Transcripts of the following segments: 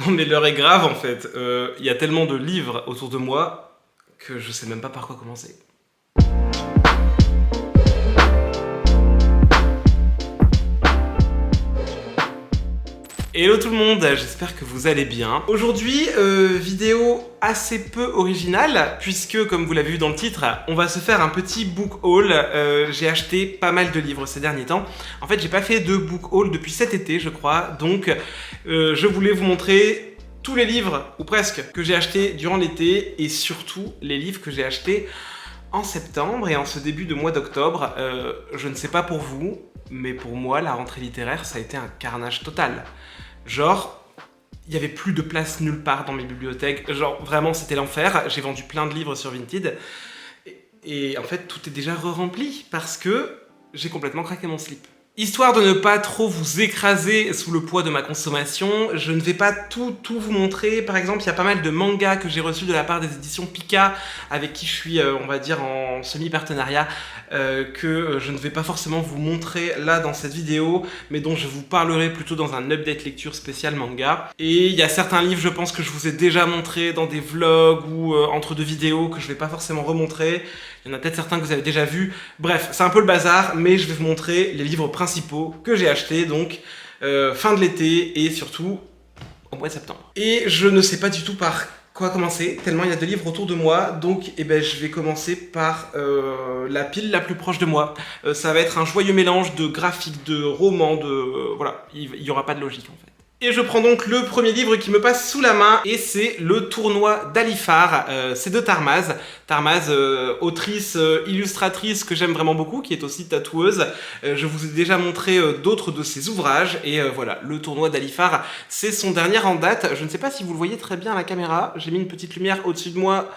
Non mais l'heure est grave en fait, il y a tellement de livres autour de moi que je sais même pas par quoi commencer. Hello tout le monde, j'espère que vous allez bien. Aujourd'hui, vidéo assez peu originale, puisque comme vous l'avez vu dans le titre, on va se faire un petit book haul. J'ai acheté pas mal de livres ces derniers temps. En fait, j'ai pas fait de book haul depuis cet été, je crois, donc je voulais vous montrer tous les livres, ou presque, que j'ai achetés durant l'été, et surtout les livres que j'ai achetés en septembre et en ce début de mois d'octobre. Je ne sais pas pour vous, mais pour moi, la rentrée littéraire, ça a été un carnage total. Genre, il n'y avait plus de place nulle part dans mes bibliothèques. Genre, vraiment, c'était l'enfer. J'ai vendu plein de livres sur Vinted. Et en fait, tout est déjà re-rempli parce que j'ai complètement craqué mon slip. Histoire de ne pas trop vous écraser sous le poids de ma consommation, je ne vais pas tout vous montrer. Par exemple, il y a pas mal de mangas que j'ai reçus de la part des éditions Pika, avec qui je suis, on va dire, en semi-partenariat, que je ne vais pas forcément vous montrer là dans cette vidéo, mais dont je vous parlerai plutôt dans un update lecture spécial manga. Et il y a certains livres, je pense, que je vous ai déjà montré dans des vlogs ou entre deux vidéos que je vais pas forcément remontrer. Il y en a peut-être certains que vous avez déjà vus. Bref, c'est un peu le bazar, mais je vais vous montrer les livres principaux que j'ai achetés, donc fin de l'été et surtout au mois de septembre. Et je ne sais pas du tout par quoi commencer, tellement il y a de livres autour de moi, donc je vais commencer par la pile la plus proche de moi. Ça va être un joyeux mélange de graphiques, de romans, voilà, il n'y aura pas de logique en fait. Et je prends donc le premier livre qui me passe sous la main, et c'est Le Tournoi d'Alifar. C'est de Tarmaz. Tarmaz, autrice, illustratrice que j'aime vraiment beaucoup, qui est aussi tatoueuse. Je vous ai déjà montré d'autres de ses ouvrages, et voilà, Le Tournoi d'Alifar, c'est son dernier en date. Je ne sais pas si vous le voyez très bien à la caméra, j'ai mis une petite lumière au-dessus de moi,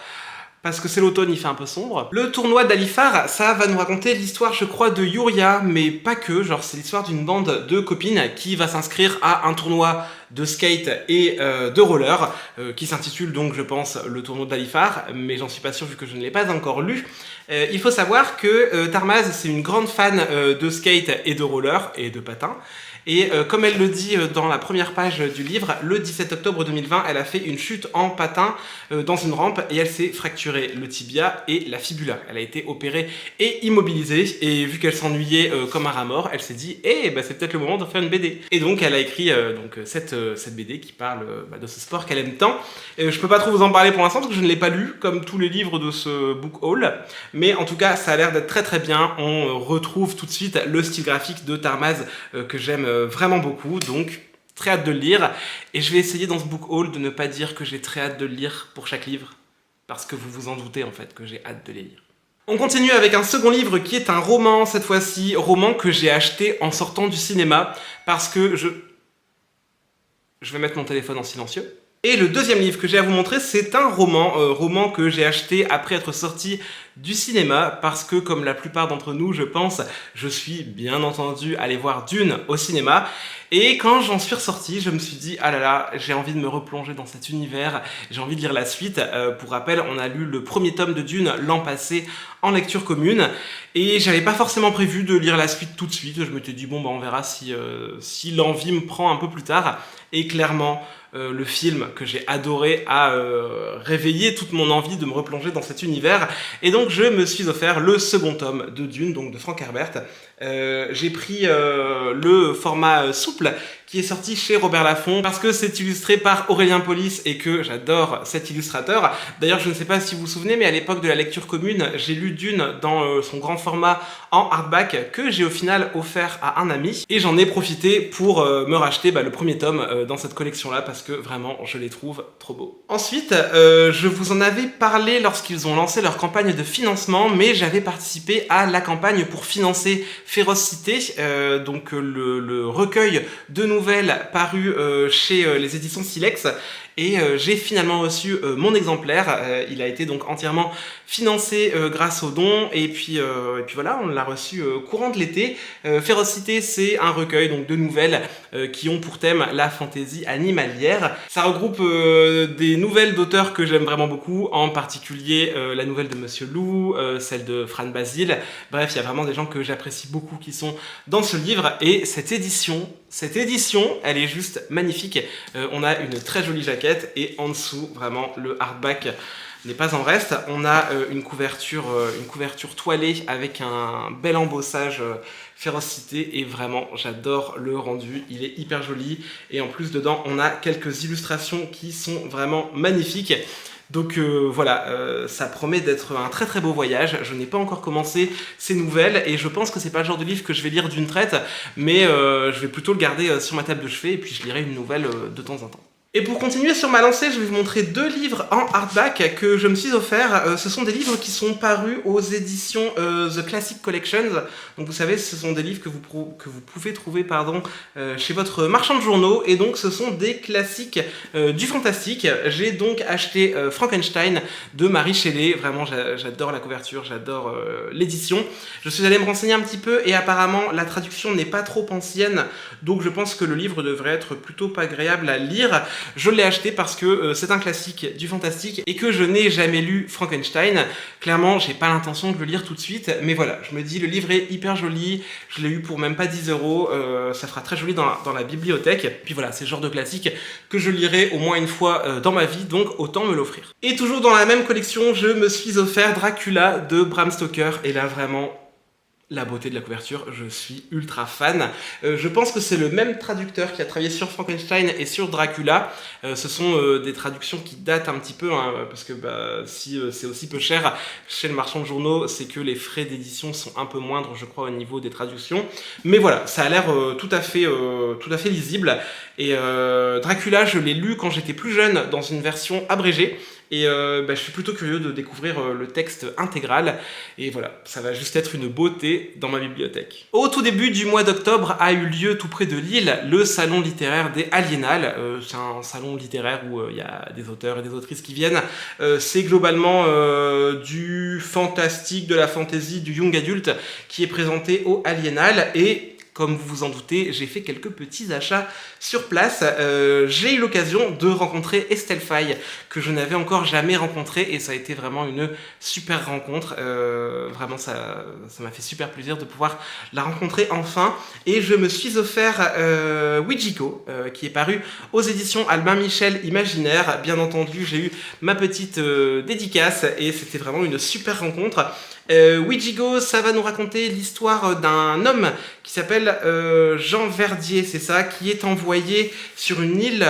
parce que c'est l'automne, il fait un peu sombre. Le Tournoi d'Alifar, ça va nous raconter l'histoire, je crois, de Yuria, mais pas que. Genre, c'est l'histoire d'une bande de copines qui va s'inscrire à un tournoi de skate et de roller, qui s'intitule donc, je pense, Le Tournoi d'Alifar, mais j'en suis pas sûr vu que je ne l'ai pas encore lu. Il faut savoir que Tarmaz, c'est une grande fan de skate et de roller et de patin. Et comme elle le dit dans la première page du livre, le 17 octobre 2020, elle a fait une chute en patin dans une rampe et elle s'est fracturé le tibia et la fibula. Elle a été opérée et immobilisée, et vu qu'elle s'ennuyait comme un rat mort, elle s'est dit c'est peut-être le moment de faire une BD. Et donc elle a écrit cette BD qui parle de ce sport qu'elle aime tant. Je peux pas trop vous en parler pour l'instant parce que je ne l'ai pas lu, comme tous les livres de ce book haul, mais en tout cas ça a l'air d'être très très bien. On retrouve tout de suite le style graphique de Tarmaz que j'aime vraiment beaucoup, donc très hâte de le lire. Et je vais essayer dans ce book haul de ne pas dire que j'ai très hâte de le lire pour chaque livre, parce que vous vous en doutez en fait que j'ai hâte de les lire. On continue avec un second livre qui est un roman cette fois-ci, roman que j'ai acheté en sortant du cinéma, parce que je vais mettre mon téléphone en silencieux. Et le deuxième livre que j'ai à vous montrer, c'est un roman que j'ai acheté après être sorti du cinéma, parce que comme la plupart d'entre nous, je pense, je suis bien entendu allé voir Dune au cinéma. Et quand j'en suis ressorti, je me suis dit, ah là là, j'ai envie de me replonger dans cet univers, j'ai envie de lire la suite. Pour rappel, on a lu le premier tome de Dune l'an passé en lecture commune, et j'avais pas forcément prévu de lire la suite tout de suite. Je m'étais dit, on verra si l'envie me prend un peu plus tard. Et clairement, le film que j'ai adoré a réveillé toute mon envie de me replonger dans cet univers. Et donc je me suis offert le second tome de Dune, donc de Frank Herbert. J'ai pris le format souple qui est sorti chez Robert Laffont parce que c'est illustré par Aurélien Polis et que j'adore cet illustrateur. D'ailleurs, je ne sais pas si vous vous souvenez, mais à l'époque de la lecture commune, j'ai lu Dune dans son grand format en hardback que j'ai au final offert à un ami, et j'en ai profité pour me racheter le premier tome dans cette collection-là parce que vraiment, je les trouve trop beaux. Ensuite, je vous en avais parlé lorsqu'ils ont lancé leur campagne de financement, mais j'avais participé à la campagne pour financer Férocité, donc le recueil de nouvelles paru chez les éditions Silex. Et j'ai finalement reçu mon exemplaire. Il a été donc entièrement financé grâce aux dons, et puis voilà, on l'a reçu courant de l'été. Férocité, c'est un recueil donc de nouvelles qui ont pour thème la fantaisie animalière. Ça regroupe des nouvelles d'auteurs que j'aime vraiment beaucoup, en particulier la nouvelle de Monsieur Loup, celle de Fran Basile. Bref, il y a vraiment des gens que j'apprécie beaucoup qui sont dans ce livre, et cette édition, elle est juste magnifique. On a une très jolie jaquette, et en dessous, vraiment, le hardback n'est pas en reste. On a une couverture toilée avec un bel embossage férocité, et vraiment j'adore le rendu, il est hyper joli, et en plus dedans on a quelques illustrations qui sont vraiment magnifiques. Donc voilà, ça promet d'être un très très beau voyage. Je n'ai pas encore commencé ces nouvelles, et je pense que c'est pas le genre de livre que je vais lire d'une traite, mais je vais plutôt le garder sur ma table de chevet, et puis je lirai une nouvelle de temps en temps. Et pour continuer sur ma lancée, je vais vous montrer 2 livres en hardback que je me suis offert. Ce sont des livres qui sont parus aux éditions The Classic Collections. Donc vous savez, ce sont des livres que vous pouvez trouver chez votre marchand de journaux. Et donc ce sont des classiques du fantastique. J'ai donc acheté Frankenstein de Mary Shelley. Vraiment, j'adore la couverture, j'adore l'édition. Je suis allé me renseigner un petit peu, et apparemment la traduction n'est pas trop ancienne. Donc je pense que le livre devrait être plutôt agréable à lire. Je l'ai acheté parce que c'est un classique du fantastique et que je n'ai jamais lu Frankenstein. Clairement, j'ai pas l'intention de le lire tout de suite, mais voilà, je me dis le livre est hyper joli, je l'ai eu pour même pas 10 €, ça fera très joli dans la bibliothèque. Puis voilà, c'est le genre de classique que je lirai au moins une fois dans ma vie, donc autant me l'offrir. Et toujours dans la même collection, je me suis offert Dracula de Bram Stoker, et là vraiment, la beauté de la couverture, je suis ultra fan. Je pense que c'est le même traducteur qui a travaillé sur Frankenstein et sur Dracula. Ce sont des traductions qui datent un petit peu, hein, parce que si c'est aussi peu cher chez le marchand de journaux, c'est que les frais d'édition sont un peu moindres, je crois, au niveau des traductions. Mais voilà, ça a l'air tout à fait lisible. Et Dracula, je l'ai lu quand j'étais plus jeune, dans une version abrégée. Et je suis plutôt curieux de découvrir le texte intégral, et voilà, ça va juste être une beauté dans ma bibliothèque. Au tout début du mois d'octobre a eu lieu, tout près de Lille, le salon littéraire des Aliénales. C'est un salon littéraire où il y a des auteurs et des autrices qui viennent. C'est globalement du fantastique, de la fantasy, du young adulte qui est présenté aux Aliénales, et comme vous vous en doutez, j'ai fait quelques petits achats sur place. J'ai eu l'occasion de rencontrer Estelle Faye, que je n'avais encore jamais rencontrée, et ça a été vraiment une super rencontre. Vraiment, ça m'a fait super plaisir de pouvoir la rencontrer enfin. Et je me suis offert Wijiko, qui est paru aux éditions Albin Michel Imaginaire. Bien entendu, j'ai eu ma petite dédicace, et c'était vraiment une super rencontre. Wijiko, ça va nous raconter l'histoire d'un homme qui s'appelle Jean Verdier, c'est ça, qui est envoyé sur une île,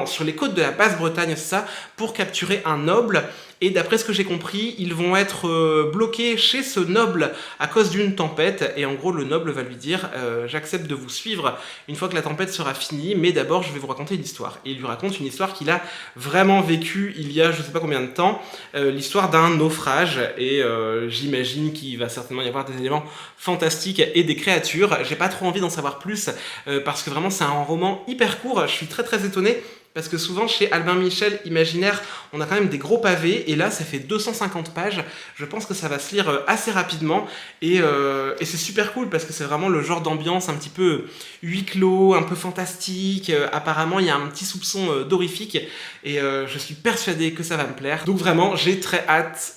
sur les côtes de la Basse-Bretagne, c'est ça, pour capturer un noble. Et d'après ce que j'ai compris, ils vont être bloqués chez ce noble à cause d'une tempête. Et en gros, le noble va lui dire j'accepte de vous suivre une fois que la tempête sera finie, mais d'abord je vais vous raconter une histoire. Et il lui raconte une histoire qu'il a vraiment vécue il y a je sais pas combien de temps, l'histoire d'un naufrage. Et j'imagine qu'il va certainement y avoir des éléments fantastiques et des créatures. J'ai pas trop envie d'en savoir plus parce que vraiment c'est un roman hyper court. Je suis très très étonné. Parce que souvent, chez Albin Michel Imaginaire, on a quand même des gros pavés, et là, ça fait 250 pages. Je pense que ça va se lire assez rapidement, et c'est super cool, parce que c'est vraiment le genre d'ambiance un petit peu huis clos, un peu fantastique. Apparemment, il y a un petit soupçon d'horrifique, et je suis persuadé que ça va me plaire. Donc vraiment, j'ai très hâte.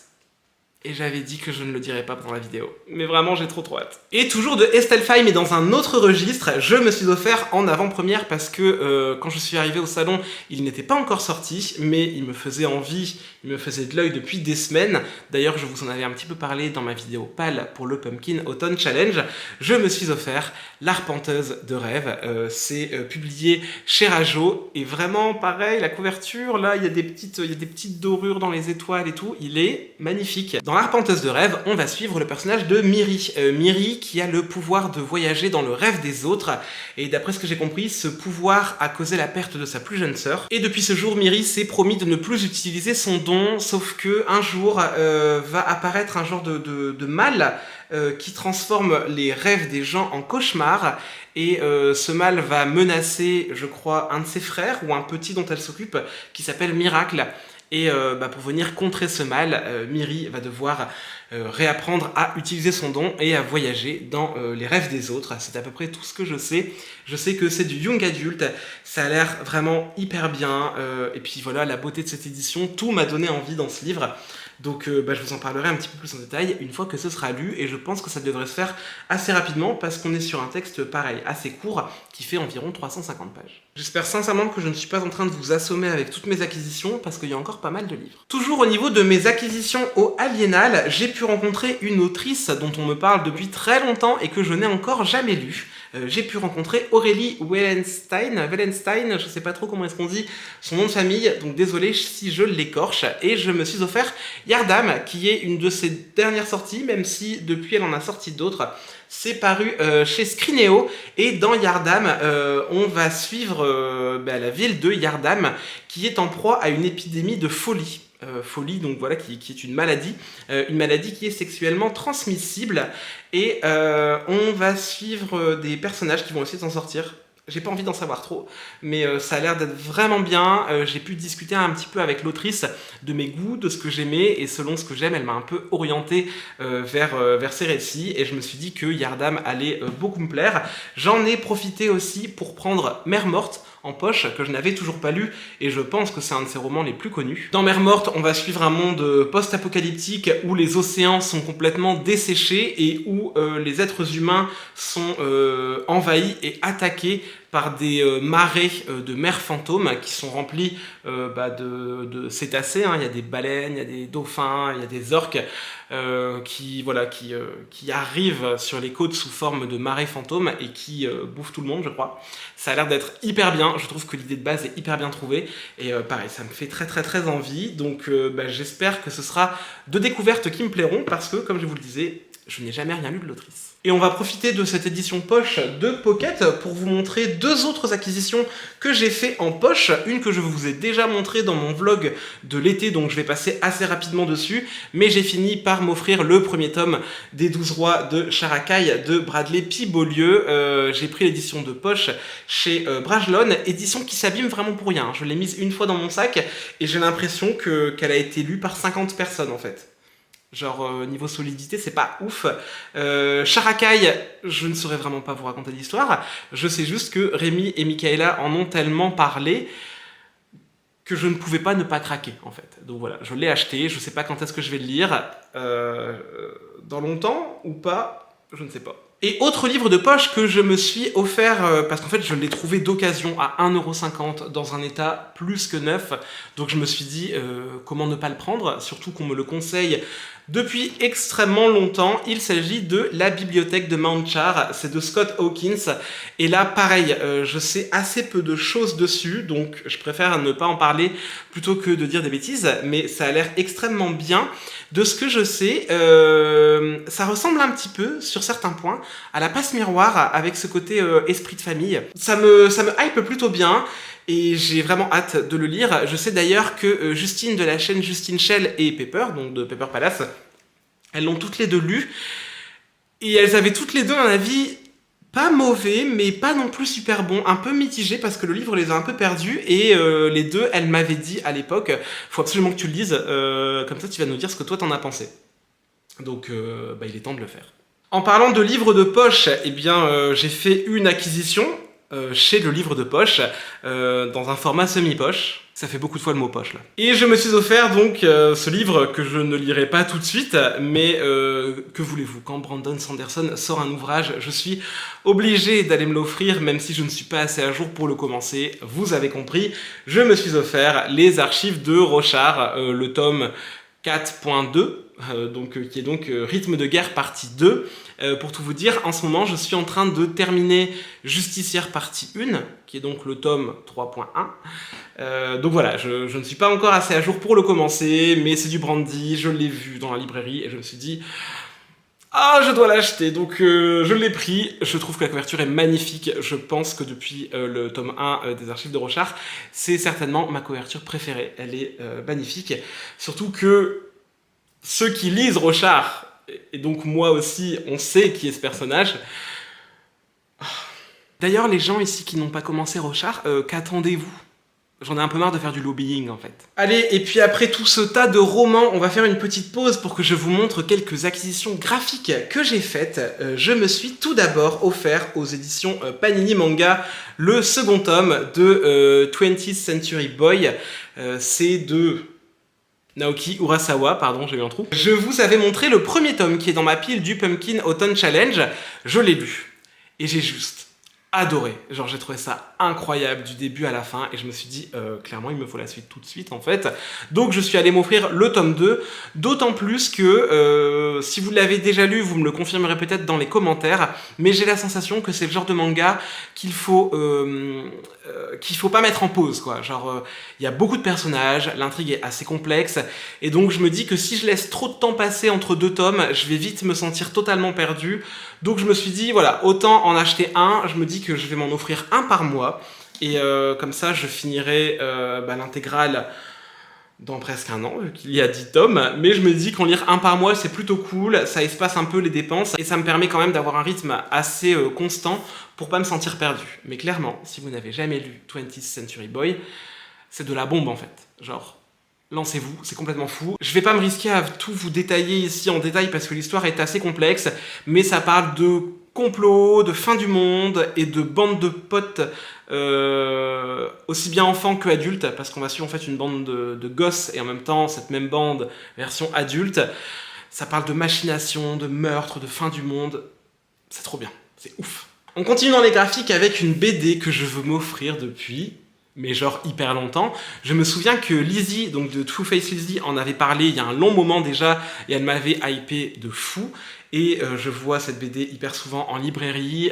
Et j'avais dit que je ne le dirais pas pendant la vidéo. Mais vraiment, j'ai trop hâte. Et toujours de Estelle Faye, mais dans un autre registre, je me suis offert en avant-première parce que quand je suis arrivé au salon, il n'était pas encore sorti, mais il me faisait envie, il me faisait de l'œil depuis des semaines. D'ailleurs, je vous en avais un petit peu parlé dans ma vidéo pâle pour le Pumpkin Autumn Challenge. Je me suis offert L'Arpenteuse de rêve. C'est publié chez Rajo, et vraiment pareil, la couverture, là, il y a des petites dorures dans les étoiles et tout. Il est magnifique. Dans L'Arpenteuse de rêve, on va suivre le personnage de Miri. Miri qui a le pouvoir de voyager dans le rêve des autres. Et d'après ce que j'ai compris, ce pouvoir a causé la perte de sa plus jeune sœur. Et depuis ce jour, Miri s'est promis de ne plus utiliser son don, sauf que un jour va apparaître un genre de mal qui transforme les rêves des gens en cauchemars. Et ce mal va menacer, je crois, un de ses frères, ou un petit dont elle s'occupe, qui s'appelle Miracle. Et pour venir contrer ce mal, Miri va devoir réapprendre à utiliser son don et à voyager dans les rêves des autres. C'est à peu près tout ce que je sais. Je sais que c'est du young adulte, ça a l'air vraiment hyper bien, et puis voilà, la beauté de cette édition, tout m'a donné envie dans ce livre. Donc je vous en parlerai un petit peu plus en détail une fois que ce sera lu, et je pense que ça devrait se faire assez rapidement parce qu'on est sur un texte pareil, assez court, qui fait environ 350 pages. J'espère sincèrement que je ne suis pas en train de vous assommer avec toutes mes acquisitions parce qu'il y a encore pas mal de livres. Toujours au niveau de mes acquisitions au Aliénal, j'ai pu rencontrer une autrice dont on me parle depuis très longtemps et que je n'ai encore jamais lue. J'ai pu rencontrer Aurélie Wellenstein, je sais pas trop comment est-ce qu'on dit son nom de famille, donc désolé si je l'écorche, et je me suis offert Yardam, qui est une de ses dernières sorties, même si depuis elle en a sorti d'autres. C'est paru chez Scrineo, et dans Yardam, on va suivre la ville de Yardam, qui est en proie à une épidémie de folie. Folie, donc voilà, qui est une maladie qui est sexuellement transmissible, et on va suivre des personnages qui vont essayer de s'en sortir. J'ai pas envie d'en savoir trop, mais ça a l'air d'être vraiment bien. J'ai pu discuter un petit peu avec l'autrice de mes goûts, de ce que j'aimais, et selon ce que j'aime, elle m'a un peu orienté vers ses récits, et je me suis dit que Yardam allait beaucoup me plaire. J'en ai profité aussi pour prendre Mer Morte en poche, que je n'avais toujours pas lu, et je pense que c'est un de ses romans les plus connus. Dans Mer Morte, on va suivre un monde post-apocalyptique où les océans sont complètement desséchés et où les êtres humains sont envahis et attaqués par des marées de mers fantômes qui sont remplies de cétacés, hein. Il y a des baleines, il y a des dauphins, il y a des orques qui arrivent sur les côtes sous forme de marées fantômes et qui bouffent tout le monde, je crois. Ça a l'air d'être hyper bien, je trouve que l'idée de base est hyper bien trouvée, et pareil, ça me fait très très très envie, donc j'espère que ce sera deux découvertes qui me plairont, parce que, comme je vous le disais, je n'ai jamais rien lu de l'autrice. Et on va profiter de cette édition poche de Pocket pour vous montrer deux autres acquisitions que j'ai fait en poche. Une que je vous ai déjà montrée dans mon vlog de l'été, donc je vais passer assez rapidement dessus. Mais j'ai fini par m'offrir le premier tome des 12 rois de Characaille de Bradley P. Beaulieu. J'ai pris l'édition de poche chez Brajlon, édition qui s'abîme vraiment pour rien. Je l'ai mise une fois dans mon sac et j'ai l'impression qu'elle a été lue par 50 personnes en fait. Genre, niveau solidité, c'est pas ouf. Characaille, je ne saurais vraiment pas vous raconter l'histoire. Je sais juste que Rémi et Michaela en ont tellement parlé que je ne pouvais pas ne pas craquer, en fait. Donc voilà, je l'ai acheté, je sais pas quand est-ce que je vais le lire. Dans longtemps ou pas, je ne sais pas. Et autre livre de poche que je me suis offert, parce qu'en fait je l'ai trouvé d'occasion à 1,50 € dans un état plus que neuf, donc je me suis dit comment ne pas le prendre, surtout qu'on me le conseille depuis extrêmement longtemps. Il s'agit de La bibliothèque de Mount Char, c'est de Scott Hawkins, et là pareil, je sais assez peu de choses dessus, donc je préfère ne pas en parler plutôt que de dire des bêtises, mais ça a l'air extrêmement bien. De ce que je sais, ça ressemble un petit peu, sur certains points, à la passe-miroir, avec ce côté esprit de famille. Ça me hype plutôt bien, et j'ai vraiment hâte de le lire. Je sais d'ailleurs que Justine de la chaîne Justine Shell et Pepper, donc de Pepper Palace, elles l'ont toutes les deux lu, et elles avaient toutes les deux un avis pas mauvais, mais pas non plus super bon, un peu mitigé, parce que le livre les a un peu perdus, et les deux, elles m'avaient dit à l'époque, faut absolument que tu le lises, comme ça tu vas nous dire ce que toi t'en as pensé. Donc il est temps de le faire. En parlant de livres de poche, eh bien j'ai fait une acquisition chez le livre de poche, dans un format semi-poche. Ça fait beaucoup de fois le mot poche là. Et je me suis offert donc ce livre que je ne lirai pas tout de suite, mais que voulez-vous, quand Brandon Sanderson sort un ouvrage, je suis obligé d'aller me l'offrir, même si je ne suis pas assez à jour pour le commencer. Vous avez compris, je me suis offert Les Archives de Rochard, le tome 4.2, qui est donc Rythme de guerre partie 2. Pour tout vous dire, en ce moment, je suis en train de terminer Justicière partie 1, qui est donc le tome 3.1. Donc voilà, je ne suis pas encore assez à jour pour le commencer, mais c'est du brandy, je l'ai vu dans la librairie, et je me suis dit... Ah, je dois l'acheter, donc je l'ai pris. Je trouve que la couverture est magnifique. Je pense que depuis le tome 1 des Archives de Rochard, c'est certainement ma couverture préférée. Elle est magnifique. Surtout que ceux qui lisent Rochard, et donc moi aussi, on sait qui est ce personnage. D'ailleurs, les gens ici qui n'ont pas commencé Rochard, qu'attendez-vous ? J'en ai un peu marre de faire du lobbying en fait. Allez, et puis après tout ce tas de romans, on va faire une petite pause pour que je vous montre quelques acquisitions graphiques que j'ai faites. Je me suis tout d'abord offert aux éditions Panini Manga le second tome de 20th Century Boy. C'est de Naoki Urasawa, pardon, j'ai eu un trou. Je vous avais montré le premier tome qui est dans ma pile du Pumpkin Autumn Challenge. Je l'ai lu. Et j'ai juste adoré. Genre, j'ai trouvé ça incroyable du début à la fin. Et je me suis dit, clairement, il me faut la suite tout de suite, en fait. Donc, je suis allé m'offrir le tome 2. D'autant plus que, si vous l'avez déjà lu, vous me le confirmerez peut-être dans les commentaires. Mais j'ai la sensation que c'est le genre de manga qu'il faut pas mettre en pause, quoi. Genre, il y a beaucoup de personnages, l'intrigue est assez complexe. Et donc, je me dis que si je laisse trop de temps passer entre deux tomes, je vais vite me sentir totalement perdu. Donc, je me suis dit, voilà, autant en acheter un. Je me dis que je vais m'en offrir un par mois. Et comme ça, je finirai l'intégrale dans presque un an, vu qu'il y a 10 tomes. Mais je me dis qu'en lire un par mois, c'est plutôt cool. Ça espace un peu les dépenses. Et ça me permet quand même d'avoir un rythme assez constant pour pas me sentir perdu. Mais clairement, si vous n'avez jamais lu 20th Century Boy, c'est de la bombe en fait. Genre, lancez-vous, c'est complètement fou. Je vais pas me risquer à tout vous détailler ici en détail parce que l'histoire est assez complexe. Mais ça parle de complot, de fin du monde et de bande de potes, aussi bien enfants que adultes, parce qu'on va suivre en fait une bande de gosses et en même temps cette même bande version adulte. Ça parle de machination, de meurtre, de fin du monde. C'est trop bien, c'est ouf. On continue dans les graphiques avec une BD que je veux m'offrir depuis, mais genre hyper longtemps. Je me souviens que Lizzie, donc de Two Face Lizzie, en avait parlé il y a un long moment déjà, et elle m'avait hypé de fou. Et je vois cette BD hyper souvent en librairie.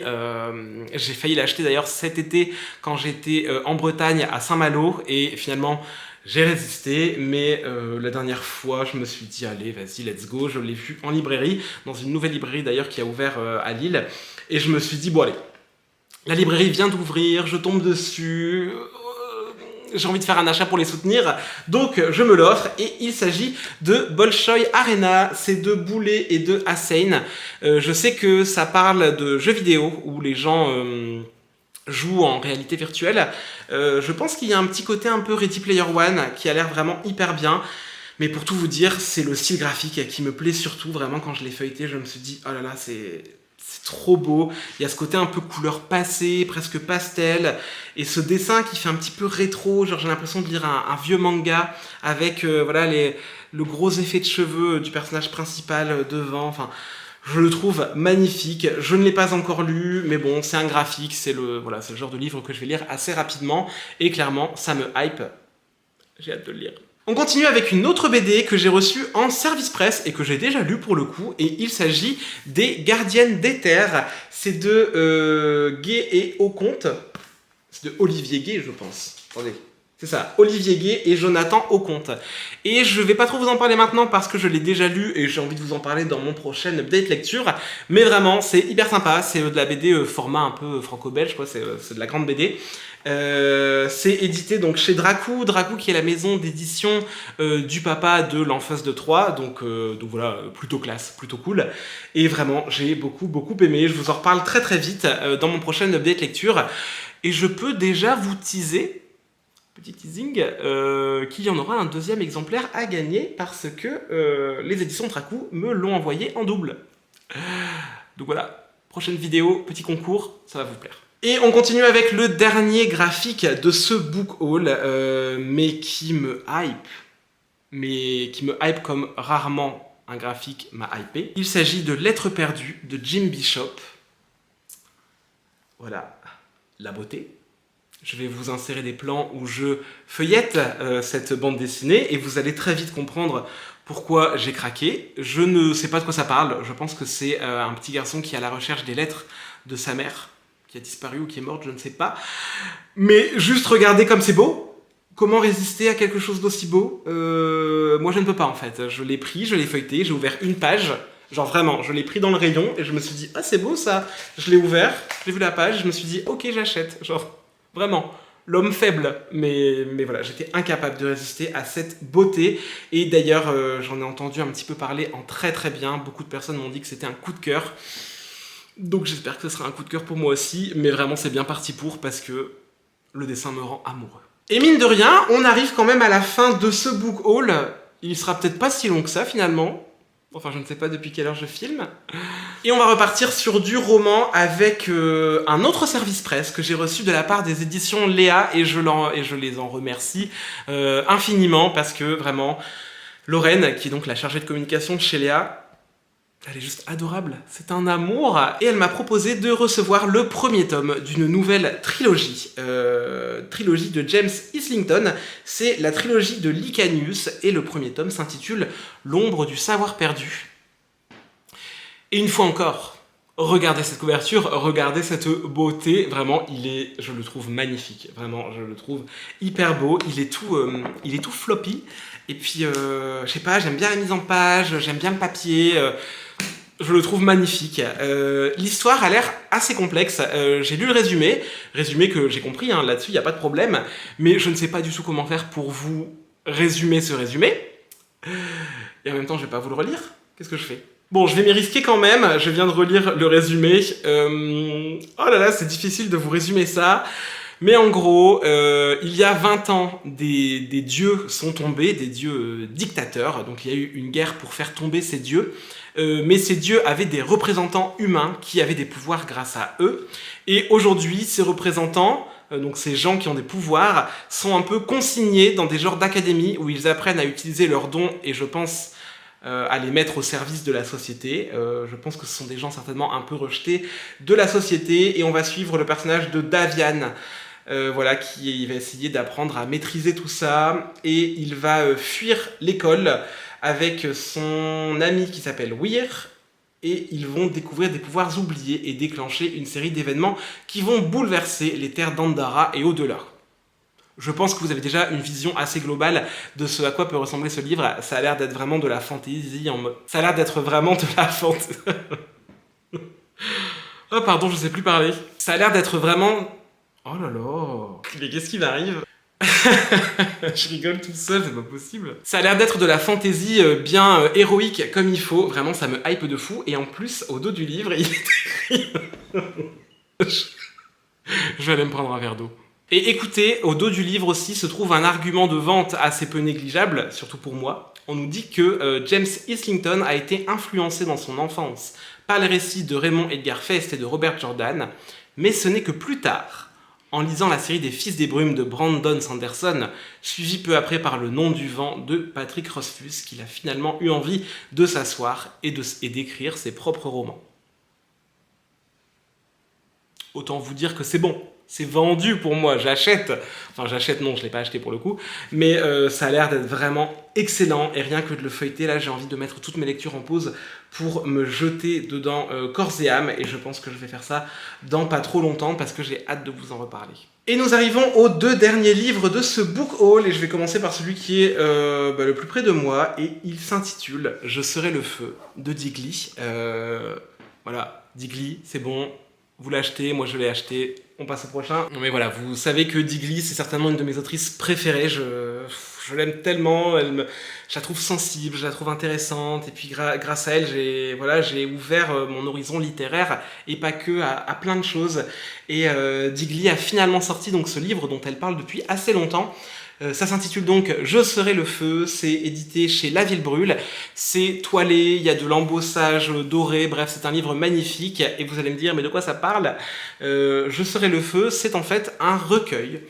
J'ai failli l'acheter d'ailleurs cet été quand j'étais en Bretagne à Saint-Malo. Et finalement, j'ai résisté. Mais la dernière fois, je me suis dit, allez, vas-y, let's go. Je l'ai vu en librairie, dans une nouvelle librairie d'ailleurs qui a ouvert à Lille. Et je me suis dit, bon allez, la librairie vient d'ouvrir, je tombe dessus. J'ai envie de faire un achat pour les soutenir, donc je me l'offre, et il s'agit de Bolshoi Arena, c'est de Boulet et de Hossein. Je sais que ça parle de jeux vidéo, où les gens jouent en réalité virtuelle. Je pense qu'il y a un petit côté un peu Ready Player One, qui a l'air vraiment hyper bien, mais pour tout vous dire, c'est le style graphique qui me plaît surtout, vraiment quand je l'ai feuilleté, je me suis dit, oh là là, c'est trop beau, il y a ce côté un peu couleur passée, presque pastel, et ce dessin qui fait un petit peu rétro, genre j'ai l'impression de lire un vieux manga, avec voilà, le gros effet de cheveux du personnage principal devant, enfin, je le trouve magnifique. Je ne l'ai pas encore lu, mais bon, c'est un graphique, c'est le genre de livre que je vais lire assez rapidement, et clairement, ça me hype, j'ai hâte de le lire. On continue avec une autre BD que j'ai reçue en service presse et que j'ai déjà lu pour le coup, et il s'agit des Gardiennes d'Éther. C'est de Gay et Auconte. C'est de Olivier Gay, je pense. Attendez. C'est ça, Olivier Gay et Jonathan Auconte. Et je vais pas trop vous en parler maintenant parce que je l'ai déjà lu et j'ai envie de vous en parler dans mon prochain update lecture. Mais vraiment, c'est hyper sympa. C'est de la BD format un peu franco-belge, quoi. C'est de la grande BD. C'est édité donc chez Dracou qui est la maison d'édition du papa de l'Enfance de Troyes, donc voilà, plutôt classe, plutôt cool, et vraiment j'ai beaucoup aimé. Je vous en reparle très très vite dans mon prochain update lecture, et je peux déjà vous teaser, petit teasing, qu'il y en aura un deuxième exemplaire à gagner parce que les éditions Dracou me l'ont envoyé en double. Donc voilà, prochaine vidéo, petit concours, ça va vous plaire. Et on continue avec le dernier graphique de ce book haul, mais qui me hype comme rarement un graphique m'a hypé. Il s'agit de Lettres perdues de Jim Bishop. Voilà, la beauté. Je vais vous insérer des plans où je feuillette cette bande dessinée et vous allez très vite comprendre pourquoi j'ai craqué. Je ne sais pas de quoi ça parle, je pense que c'est un petit garçon qui est à la recherche des lettres de sa mère, qui a disparu ou qui est morte, je ne sais pas. Mais juste regardez comme c'est beau. Comment résister à quelque chose d'aussi beau? Moi je ne peux pas en fait. Je l'ai pris, je l'ai feuilleté, j'ai ouvert une page. Genre vraiment, je l'ai pris dans le rayon et je me suis dit, ah c'est beau ça. Je l'ai ouvert, j'ai vu la page, je me suis dit, ok j'achète. Genre vraiment, l'homme faible. Mais voilà, j'étais incapable de résister à cette beauté. Et d'ailleurs, j'en ai entendu un petit peu parler en très très bien. Beaucoup de personnes m'ont dit que c'était un coup de cœur. Donc j'espère que ce sera un coup de cœur pour moi aussi, mais vraiment c'est bien parti pour parce que le dessin me rend amoureux. Et mine de rien, on arrive quand même à la fin de ce book haul. Il sera peut-être pas si long que ça finalement. Enfin, je ne sais pas depuis quelle heure je filme. Et on va repartir sur du roman avec un autre service presse que j'ai reçu de la part des éditions Léa et je les en remercie infiniment parce que vraiment, Lorraine, qui est donc la chargée de communication chez Léa, elle est juste adorable, c'est un amour. Et elle m'a proposé de recevoir le premier tome d'une nouvelle trilogie. Trilogie de James Islington. C'est la trilogie de Licanius et le premier tome s'intitule L'ombre du savoir perdu. Et une fois encore, regardez cette couverture, regardez cette beauté. Vraiment, je le trouve magnifique. Vraiment, je le trouve hyper beau. Il est tout floppy. Et puis, je sais pas, j'aime bien la mise en page, j'aime bien le papier. Je le trouve magnifique. L'histoire a l'air assez complexe. J'ai lu le résumé que j'ai compris, hein, là-dessus, il n'y a pas de problème. Mais je ne sais pas du tout comment faire pour vous résumer ce résumé. Et en même temps, je vais pas vous le relire. Qu'est-ce que je fais? Bon, je vais m'y risquer quand même. Je viens de relire le résumé. Oh là là, c'est difficile de vous résumer ça. Mais en gros, il y a 20 ans, des dieux sont tombés, des dieux dictateurs. Donc il y a eu une guerre pour faire tomber ces dieux. Mais ces dieux avaient des représentants humains qui avaient des pouvoirs grâce à eux. Et aujourd'hui, ces représentants, donc ces gens qui ont des pouvoirs, sont un peu consignés dans des genres d'académies où ils apprennent à utiliser leurs dons et je pense à les mettre au service de la société. Je pense que ce sont des gens certainement un peu rejetés de la société et on va suivre le personnage de Davian. Voilà, qui va essayer d'apprendre à maîtriser tout ça et il va fuir l'école avec son ami qui s'appelle Weir et ils vont découvrir des pouvoirs oubliés et déclencher une série d'événements qui vont bouleverser les terres d'Andara et au-delà. Je pense que vous avez déjà une vision assez globale de ce à quoi peut ressembler ce livre. Ça a l'air d'être vraiment de la fantaisie en mode... Ça a l'air d'être vraiment de la fantaisie... Oh pardon, je sais plus parler. Ça a l'air d'être vraiment... Oh là là. Mais qu'est-ce qui m'arrive? Je rigole tout seul, c'est pas possible. Ça a l'air d'être de la fantaisie bien héroïque comme il faut. Vraiment, ça me hype de fou. Et en plus, au dos du livre, il est écrit... Je vais aller me prendre un verre d'eau. Et écoutez, au dos du livre aussi se trouve un argument de vente assez peu négligeable, surtout pour moi. On nous dit que James Islington a été influencé dans son enfance par les récits de Raymond Edgar Fest et de Robert Jordan, mais ce n'est que plus tard, en lisant la série des Fils des Brumes de Brandon Sanderson, suivi peu après par Le Nom du Vent de Patrick Rothfuss, qu'il a finalement eu envie de s'asseoir et d'écrire ses propres romans. Autant vous dire que c'est bon. C'est vendu pour moi, j'achète. Enfin, j'achète, non, je ne l'ai pas acheté pour le coup. Mais ça a l'air d'être vraiment excellent. Et rien que de le feuilleter, là, j'ai envie de mettre toutes mes lectures en pause pour me jeter dedans corps et âme. Et je pense que je vais faire ça dans pas trop longtemps parce que j'ai hâte de vous en reparler. Et nous arrivons aux deux derniers livres de ce book haul. Et je vais commencer par celui qui est le plus près de moi. Et il s'intitule « Je serai le feu » de Digli. Voilà, Digli, c'est bon. Vous l'achetez, moi je l'ai acheté, on passe au prochain. Non mais voilà, vous savez que Digli, c'est certainement une de mes autrices préférées, je l'aime tellement, je la trouve sensible, je la trouve intéressante, et puis grâce à elle, j'ai ouvert mon horizon littéraire, et pas que, à plein de choses. Et Digli a finalement sorti donc ce livre dont elle parle depuis assez longtemps. Ça s'intitule donc « Je serai le feu », c'est édité chez La Ville Brûle, c'est toilé, il y a de l'embossage doré, bref c'est un livre magnifique, et vous allez me dire mais de quoi ça parle? Je serai le feu, c'est en fait un recueil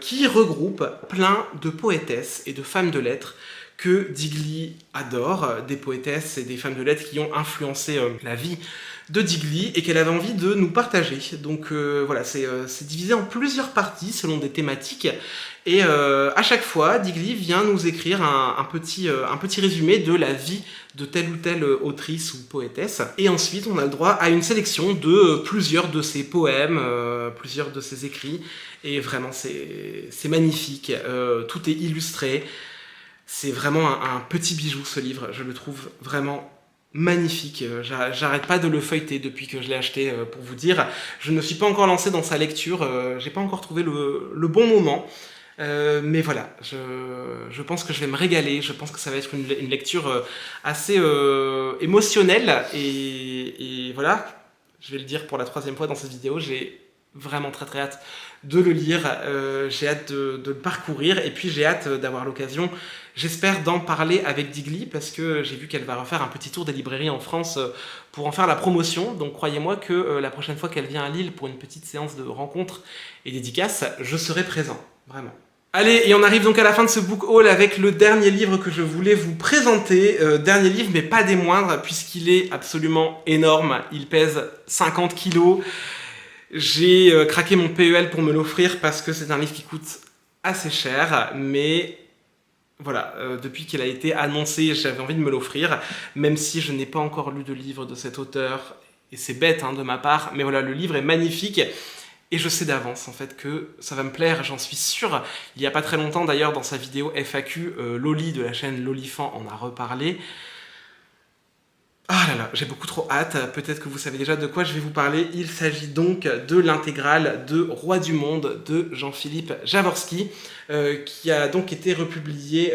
qui regroupe plein de poétesses et de femmes de lettres que Digli adore, des poétesses et des femmes de lettres qui ont influencé la vie de Digli et qu'elle avait envie de nous partager. Donc voilà, c'est divisé en plusieurs parties selon des thématiques et à chaque fois, Digli vient nous écrire un petit résumé de la vie de telle ou telle autrice ou poétesse. Et ensuite, on a le droit à une sélection de plusieurs de ses poèmes, plusieurs de ses écrits. Et vraiment, c'est magnifique. Tout est illustré. C'est vraiment un petit bijou, ce livre. Je le trouve vraiment magnifique. J'arrête pas de le feuilleter depuis que je l'ai acheté, pour vous dire. Je ne suis pas encore lancé dans sa lecture. J'ai pas encore trouvé le bon moment. Mais voilà, je pense que je vais me régaler. Je pense que ça va être une lecture assez émotionnelle. Et voilà, je vais le dire pour la 3e fois dans cette vidéo, j'ai vraiment très hâte de le lire, j'ai hâte de le parcourir, et puis j'ai hâte d'avoir l'occasion, j'espère, d'en parler avec Digli, parce que j'ai vu qu'elle va refaire un petit tour des librairies en France pour en faire la promotion, donc croyez-moi que la prochaine fois qu'elle vient à Lille pour une petite séance de rencontres et dédicaces, je serai présent, vraiment. Allez, et on arrive donc à la fin de ce book haul avec le dernier livre que je voulais vous présenter. Dernier livre, mais pas des moindres, puisqu'il est absolument énorme. Il pèse 50 kilos. J'ai craqué mon PEL pour me l'offrir parce que c'est un livre qui coûte assez cher, mais voilà, depuis qu'il a été annoncé, j'avais envie de me l'offrir, même si je n'ai pas encore lu de livre de cet auteur, et c'est bête hein, de ma part, mais voilà, le livre est magnifique. Et je sais d'avance en fait que ça va me plaire, j'en suis sûr. Il n'y a pas très longtemps d'ailleurs dans sa vidéo FAQ, Loli de la chaîne Lolifant en a reparlé. Ah là là, j'ai beaucoup trop hâte, peut-être que vous savez déjà de quoi je vais vous parler. Il s'agit donc de l'intégrale de Roi du Monde de Jean-Philippe Jaworski, qui a donc été republié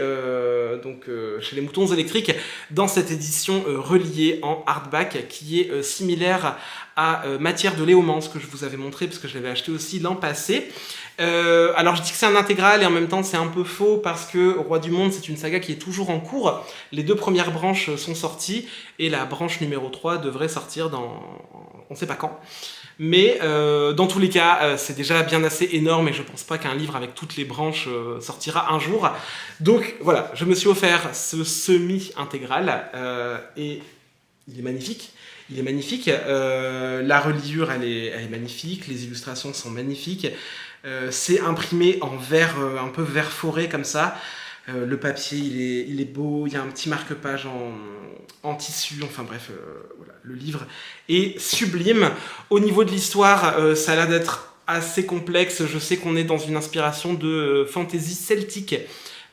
chez les Moutons Électriques dans cette édition reliée en hardback qui est similaire à Matière de Léomans que je vous avais montré parce que je l'avais acheté aussi l'an passé. Alors je dis que c'est un intégral et en même temps c'est un peu faux parce que Roi du Monde c'est une saga qui est toujours en cours. Les 2 premières branches sont sorties et la branche numéro 3 devrait sortir dans on sait pas quand. Mais dans tous les cas c'est déjà bien assez énorme et je pense pas qu'un livre avec toutes les branches sortira un jour. Donc voilà, je me suis offert ce semi-intégral et il est magnifique. Il est magnifique, la reliure elle est magnifique, les illustrations sont magnifiques, c'est imprimé en verre, un peu vert forêt comme ça, le papier il est beau, il y a un petit marque-page en tissu, enfin bref, voilà, le livre est sublime. Au niveau de l'histoire, ça a l'air d'être assez complexe, je sais qu'on est dans une inspiration de fantasy celtique,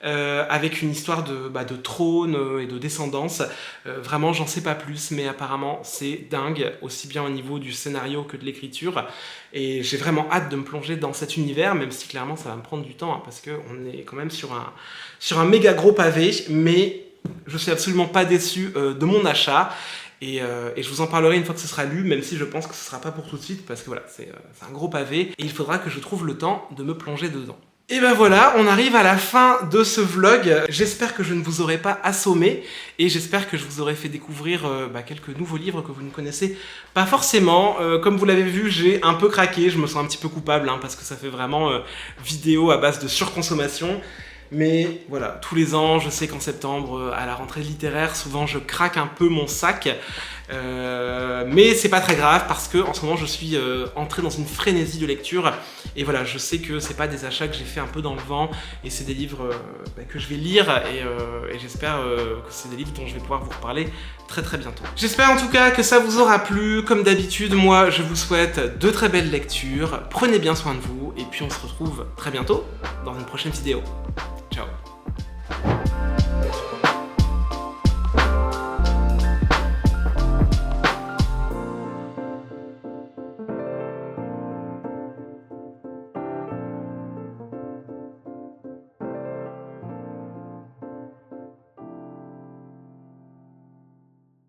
avec une histoire de trône et de descendance. Vraiment, j'en sais pas plus, mais apparemment, c'est dingue, aussi bien au niveau du scénario que de l'écriture. Et j'ai vraiment hâte de me plonger dans cet univers, même si clairement, ça va me prendre du temps, hein, parce qu'on est quand même sur un méga gros pavé, mais je suis absolument pas déçu de mon achat. Et je vous en parlerai une fois que ce sera lu, même si je pense que ce sera pas pour tout de suite, parce que voilà, c'est un gros pavé, et il faudra que je trouve le temps de me plonger dedans. Et ben voilà, on arrive à la fin de ce vlog. J'espère que je ne vous aurai pas assommé et j'espère que je vous aurai fait découvrir quelques nouveaux livres que vous ne connaissez pas forcément. Comme vous l'avez vu, j'ai un peu craqué, je me sens un petit peu coupable hein, parce que ça fait vraiment vidéo à base de surconsommation. Mais voilà, tous les ans, je sais qu'en septembre, à la rentrée littéraire, souvent je craque un peu mon sac. Mais c'est pas très grave parce que en ce moment je suis entré dans une frénésie de lecture et voilà, je sais que c'est pas des achats que j'ai fait un peu dans le vent et c'est des livres que je vais lire et j'espère que c'est des livres dont je vais pouvoir vous reparler très bientôt. J'espère en tout cas que ça vous aura plu. Comme d'habitude, moi je vous souhaite de très belles lectures, prenez bien soin de vous et puis on se retrouve très bientôt dans une prochaine vidéo.